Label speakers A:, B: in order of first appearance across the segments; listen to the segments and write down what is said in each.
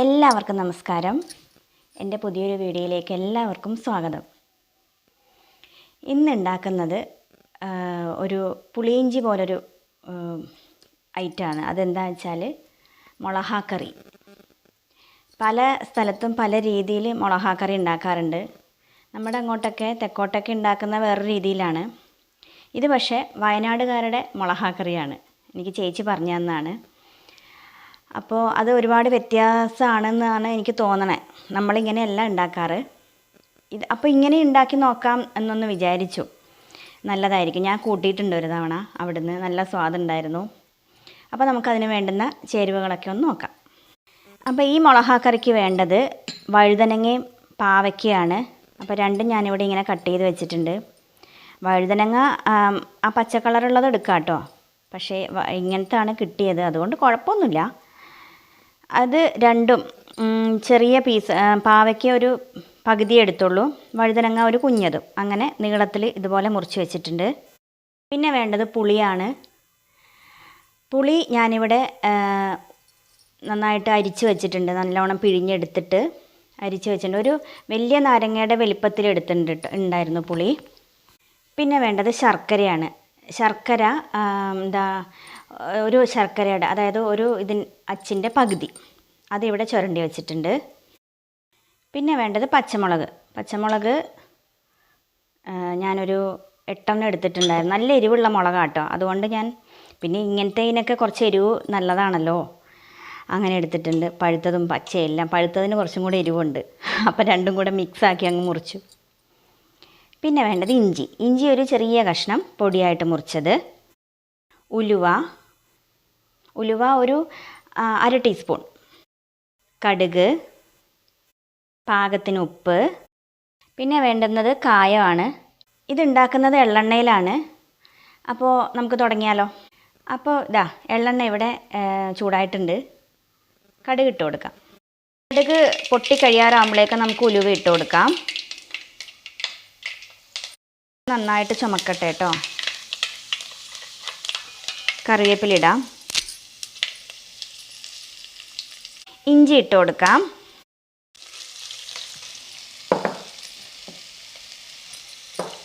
A: എല്ലാവർക്കും നമസ്കാരം. എൻ്റെ പുതിയൊരു വീഡിയോയിലേക്ക് എല്ലാവർക്കും സ്വാഗതം. ഇന്ന് ഉണ്ടാക്കുന്നത് ഒരു പുളിയിഞ്ചി പോലൊരു ഐറ്റമാണ്. അതെന്താണെന്ന് വെച്ചാൽ മുളഹാക്കറി. പല സ്ഥലത്തും പല രീതിയിൽ മുളഹാക്കറി ഉണ്ടാക്കാറുണ്ട്. നമ്മുടെ അങ്ങോട്ടൊക്കെ തെക്കോട്ടൊക്കെ ഉണ്ടാക്കുന്ന വേറൊരു രീതിയിലാണ്. ഇത് പക്ഷേ വയനാടുകാരുടെ മുളഹാക്കറിയാണ്. എനിക്ക് ചേച്ചി പറഞ്ഞു തന്നതാണ്. അപ്പോൾ അത് ഒരുപാട് വ്യത്യാസമാണെന്നാണ് എനിക്ക് തോന്നണേ. നമ്മളിങ്ങനെയല്ല ഉണ്ടാക്കാറ്. അപ്പോൾ ഇങ്ങനെ ഉണ്ടാക്കി നോക്കാം എന്നൊന്ന് വിചാരിച്ചു. നല്ലതായിരിക്കും. ഞാൻ കൂട്ടിയിട്ടുണ്ട് ഒരു തവണ അവിടുന്ന്. നല്ല സ്വാദുണ്ടായിരുന്നു. അപ്പോൾ നമുക്കതിന് വേണ്ടുന്ന ചേരുവകളൊക്കെ ഒന്ന് നോക്കാം. അപ്പോൾ ഈ മുളഹാക്കറിക്ക് വേണ്ടത് വഴുതനങ്ങയും പാവയ്ക്കയാണ്. അപ്പോൾ രണ്ടും ഞാനിവിടെ ഇങ്ങനെ കട്ട് ചെയ്ത് വെച്ചിട്ടുണ്ട്. വഴുതനങ്ങ ആ പച്ച കളറുള്ളത് എടുക്കാം കേട്ടോ. പക്ഷേ ഇങ്ങനത്താണ് കിട്ടിയത്, അതുകൊണ്ട് കുഴപ്പമൊന്നുമില്ല. അത് രണ്ടും ചെറിയ പീസ്. പാവയ്ക്ക ഒരു പകുതി എടുത്തുള്ളൂ, വഴുതനങ്ങ ഒരു കുഞ്ഞതും. അങ്ങനെ നീളത്തിൽ ഇതുപോലെ മുറിച്ച് വെച്ചിട്ടുണ്ട്. പിന്നെ വേണ്ടത് പുളിയാണ്. പുളി ഞാനിവിടെ നന്നായിട്ട് അരിച്ച് വെച്ചിട്ടുണ്ട്. നല്ലോണം പിഴിഞ്ഞെടുത്തിട്ട് അരിച്ച് വെച്ചിട്ടുണ്ട്. ഒരു വലിയ നാരങ്ങയുടെ വലിപ്പത്തിൽ ഉണ്ടായിരുന്നു പുളി. പിന്നെ വേണ്ടത് ശർക്കരയാണ്. ശർക്കര ഒരു ശർക്കരയുടെ, അതായത് ഒരു അച്ചിൻ്റെ പകുതി, അതിവിടെ ചുരണ്ടി വെച്ചിട്ടുണ്ട്. പിന്നെ വേണ്ടത് പച്ചമുളക് ഞാനൊരു 8 എടുത്തിട്ടുണ്ടായിരുന്നു. നല്ല എരിവുള്ള മുളകാട്ടോ. അതുകൊണ്ട് ഞാൻ പിന്നെ ഇങ്ങനത്തേതിനൊക്കെ കുറച്ച് എരിവ് നല്ലതാണല്ലോ, അങ്ങനെ എടുത്തിട്ടുണ്ട്. പഴുത്തതും പച്ചയെല്ലാം. പഴുത്തതിന് കുറച്ചും കൂടെ എരിവുണ്ട്. അപ്പോൾ രണ്ടും കൂടെ മിക്സാക്കി അങ്ങ് മുറിച്ചു. പിന്നെ വേണ്ടത് ഇഞ്ചി ഒരു ചെറിയ കഷ്ണം പൊടിയായിട്ട് മുറിച്ചത്. ഉലുവ ഒരു 1/2 ടീസ്പൂൺ. കടുക്, പാകത്തിന് ഉപ്പ്. പിന്നെ വേണ്ടുന്നത് കായമാണ്. ഇതുണ്ടാക്കുന്നത് എള്ളെണ്ണയിലാണ്. അപ്പോൾ നമുക്ക് തുടങ്ങിയാലോ. അപ്പോൾ എള്ളെണ്ണ ഇവിടെ ചൂടായിട്ടുണ്ട്. കടുക് ഇട്ട് കൊടുക്കാം. കടുക് പൊട്ടി കഴിയാറാകുമ്പോഴേക്ക് നമുക്ക് ഉലുവ ഇട്ട് കൊടുക്കാം. നന്നായിട്ട് ചുമക്കട്ടെ കേട്ടോ. കറിവേപ്പില ഇടാം. ഇഞ്ചി ഇട്ട് കൊടുക്കാം.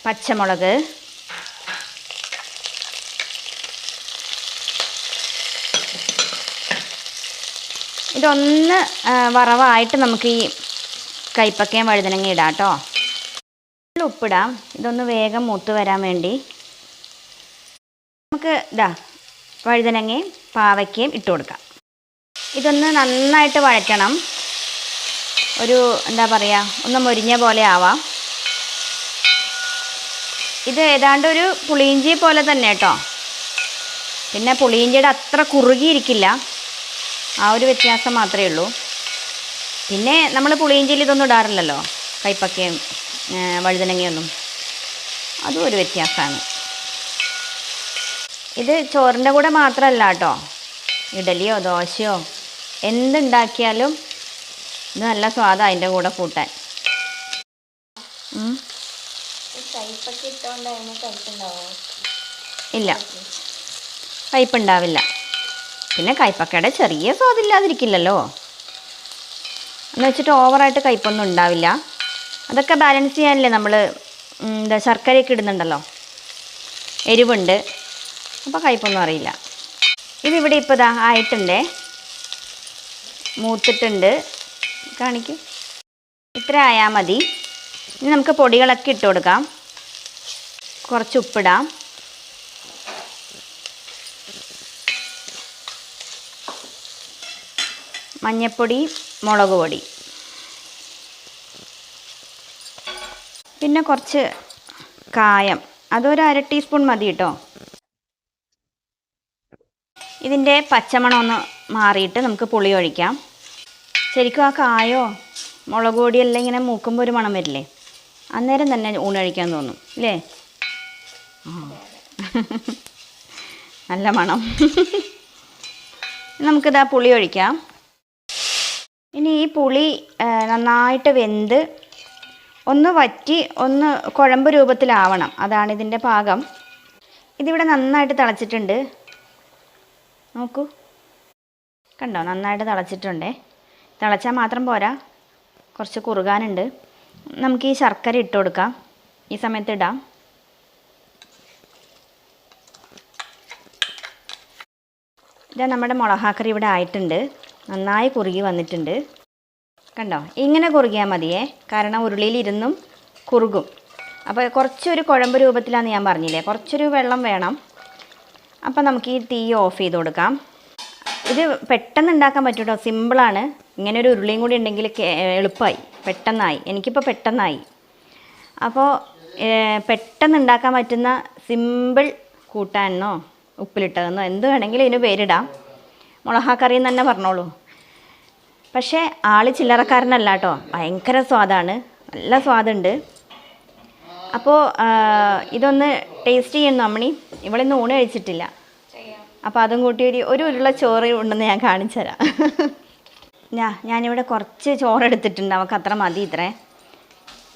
A: പച്ചമുളക്, ഇതൊന്ന് വറവായിട്ട് നമുക്ക് ഈ കൈപ്പക്കയും വഴുതനങ്ങ ഇടാം കേട്ടോ. ഉപ്പിടാം. ഇതൊന്ന് വേഗം മൂത്ത് വരാൻ വേണ്ടി. നമുക്ക് വഴുതനങ്ങയും പാവയ്ക്കയും ഇട്ട് കൊടുക്കാം. ഇതൊന്ന് നന്നായിട്ട് വഴറ്റണം. ഒരു ഒന്ന് മൊരിഞ്ഞ പോലെ ആവാം. ഇത് ഏതാണ്ട് ഒരു പുളിയിഞ്ചി പോലെ തന്നെ കേട്ടോ. പിന്നെ പുളിയിഞ്ചിയുടെ അത്ര കുറുകിയിരിക്കില്ല, ആ ഒരു വ്യത്യാസം മാത്രമേ ഉള്ളൂ. പിന്നെ നമ്മൾ പുളിയിഞ്ചിയിൽ ഇതൊന്നും ഇടാറില്ലല്ലോ, കൈപ്പക്കയും വഴുതനങ്ങയൊന്നും. അതും ഒരു വ്യത്യാസമാണ്. ഇത് ചോറിൻ്റെ കൂടെ മാത്രമല്ല കേട്ടോ, ഇഡലിയോ ദോശയോ എന്തുണ്ടാക്കിയാലും ഇത് നല്ല സ്വാദാണ് അതിൻ്റെ കൂടെ കൂട്ടാൻ. ഇല്ല, കയ്പ്പുണ്ടാവില്ല. പിന്നെ കയ്പ്പക്കയുടെ ചെറിയ സ്വാദില്ലാതിരിക്കില്ലല്ലോ എന്ന് വെച്ചിട്ട് ഓവറായിട്ട് കയ്പ്പൊന്നും ഉണ്ടാവില്ല. അതൊക്കെ ബാലൻസ് ചെയ്യാനല്ലേ നമ്മൾ ശർക്കരയൊക്കെ ഇടുന്നുണ്ടല്ലോ. എരിവുണ്ട്, അപ്പോൾ കയ്പ്പൊന്നും അറിയില്ല. ഇതിവിടെ ഇപ്പോൾ ആയിട്ടുണ്ടേ, മൂത്തിട്ടുണ്ട്. കാണിക്കും. ഇത്ര ആയാൽ മതി. ഇനി നമുക്ക് പൊടികളൊക്കെ ഇട്ട് കൊടുക്കാം. കുറച്ച് ഉപ്പിടാം. മഞ്ഞൾപ്പൊടി, മുളക് പൊടി, പിന്നെ കുറച്ച് കായം, അതൊരു 1/2 ടീസ്പൂൺ മതി കേട്ടോ. ഇതിൻ്റെ പച്ചമണം ഒന്ന് മാറിയിട്ട് നമുക്ക് പുളി ഒഴിക്കാം. ശരിക്കും ആ കായോ മുളക് പൊടിയെല്ലാം ഇങ്ങനെ മൂക്കുമ്പോൾ ഒരു മണം വരില്ലേ, അന്നേരം തന്നെ ഊണ് കഴിക്കാൻ തോന്നും അല്ലേ. നല്ല മണം. നമുക്കിതാ പുളി ഒഴിക്കാം. ഇനി ഈ പുളി നന്നായിട്ട് വെന്ത് ഒന്ന് വറ്റി ഒന്ന് കുഴമ്പ് രൂപത്തിലാവണം. അതാണ് ഇതിൻ്റെ പാകം. ഇതിവിടെ നന്നായിട്ട് തിളച്ചിട്ടുണ്ട്. നോക്കൂ, കണ്ടോ, നന്നായിട്ട് തിളച്ചിട്ടുണ്ടേ. തിളച്ചാൽ മാത്രം പോരാ, കുറച്ച് കുറുകാനുണ്ട്. നമുക്ക് ഈ ശർക്കര ഇട്ട് കൊടുക്കാം. ഈ സമയത്ത് ഇടാം. ഇതാ നമ്മുടെ മുളകാക്കറി ഇവിടെ ആയിട്ടുണ്ട്. നന്നായി കുറുകി വന്നിട്ടുണ്ട്. കണ്ടോ? ഇങ്ങനെ കുറുകിയാൽ മതിയേ, കാരണം ഉരുളിയിലിരുന്നും കുറുകും. അപ്പോൾ കുറച്ചൊരു കുഴമ്പ് രൂപത്തിലാണെന്ന് ഞാൻ പറഞ്ഞില്ലേ, കുറച്ചൊരു വെള്ളം വേണം. അപ്പോൾ നമുക്ക് ഈ തീ ഓഫ് ചെയ്ത് കൊടുക്കാം. ഇത് പെട്ടെന്ന് ഉണ്ടാക്കാൻ പറ്റും കേട്ടോ, സിമ്പിളാണ്. ഇങ്ങനെ ഒരു ഉരുളിയും കൂടി ഉണ്ടെങ്കിൽ എളുപ്പമായി, പെട്ടെന്നായി. എനിക്കിപ്പോൾ പെട്ടെന്നായി. അപ്പോൾ പെട്ടെന്ന് ഉണ്ടാക്കാൻ പറ്റുന്ന സിമ്പിൾ കൂട്ടാനെന്നോ ഉപ്പിലിട്ടതെന്നോ എന്ത് വേണമെങ്കിലും ഇതിന് പേരിടാം. മുളകാക്കറി എന്ന് തന്നെ പറഞ്ഞോളൂ. പക്ഷേ ആൾ ചില്ലറക്കാരനല്ല കേട്ടോ, ഭയങ്കര സ്വാദാണ്, നല്ല സ്വാദുണ്ട്. അപ്പോൾ ഇതൊന്ന് ടേസ്റ്റ് ചെയ്യുന്നു അമ്മണി. ഇവളിന്ന് ഊണ് കഴിച്ചിട്ടില്ല. അപ്പോൾ അതും കൂട്ടി ഒരു ഉരുള ചോറ് ഉണ്ടെന്ന് ഞാൻ കാണിച്ചു തരാം. ഞാനിവിടെ കുറച്ച് ചോറ് എടുത്തിട്ടുണ്ട്, അവൾക്ക് അത്ര മതി ഇത്രേ.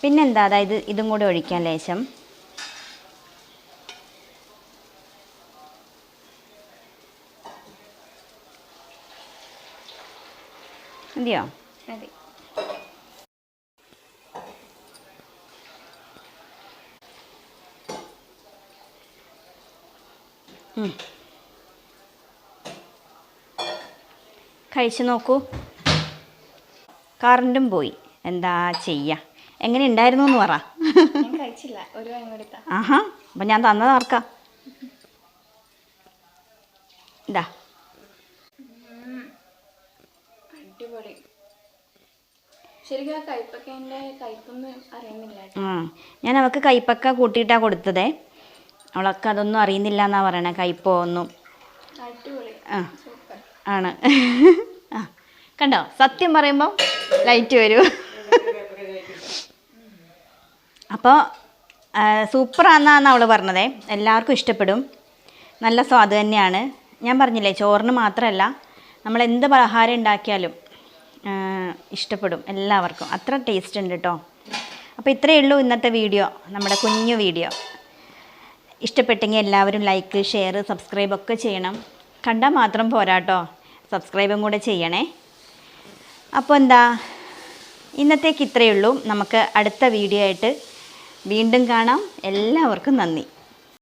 A: പിന്നെന്താ, അതായത് ഇതും കൂടി ഒഴിക്കാൻ ലേശം. മതിയോ? മതി. കഴിച്ചു നോക്കൂ. കറണ്ടും പോയി, എന്താ ചെയ്യുക? എങ്ങനെ ഉണ്ടായിരുന്നു എന്ന് പറ.
B: കഴിച്ചില്ല, ഒരു
A: ആഹാ, അപ്പം ഞാൻ തന്നത് ആർക്കാ? ഇതാ,
B: അടിപൊളി. ശരിക്കും ആ കയ്പക്കേൻ്റെ കയ്പൊന്നും അറിയുന്നില്ല.
A: ഞാൻ അവൾക്ക് കയ്പക്ക കൂട്ടിയിട്ടാണ് കൊടുത്തതേ. അവളൊക്കെ അതൊന്നും അറിയുന്നില്ല എന്നാണ് പറയണേ, കയ്പോ ഒന്നും.
B: അടിപൊളി.
A: ആണ്. കണ്ടോ, സത്യം പറയുമ്പോൾ ലൈറ്റ് വരൂ. അപ്പോൾ സൂപ്പറാണെന്നാണ് അവൾ പറഞ്ഞതേ. എല്ലാവർക്കും ഇഷ്ടപ്പെടും, നല്ല സ്വാദ് തന്നെയാണ്. ഞാൻ പറഞ്ഞില്ലേ, ചോറിന് മാത്രമല്ല നമ്മൾ എന്ത് പലഹാരം ഉണ്ടാക്കിയാലും ഇഷ്ടപ്പെടും എല്ലാവർക്കും. അത്ര ടേസ്റ്റ് ഉണ്ട് കേട്ടോ. അപ്പോൾ ഇത്രയേ ഉള്ളൂ ഇന്നത്തെ വീഡിയോ, നമ്മുടെ കുഞ്ഞു വീഡിയോ. ഇഷ്ടപ്പെട്ടെങ്കിൽ എല്ലാവരും ലൈക്ക്, ഷെയർ, സബ്സ്ക്രൈബ് ഒക്കെ ചെയ്യണം. കണ്ടാൽ മാത്രം പോരാട്ടോ, സബ്സ്ക്രൈബും കൂടെ ചെയ്യണേ. അപ്പോൾ എന്താ, ഇന്നത്തേക്ക് ഇത്രയേ ഉള്ളൂ. നമുക്ക് അടുത്ത വീഡിയോ ആയിട്ട് വീണ്ടും കാണാം. എല്ലാവർക്കും നന്ദി.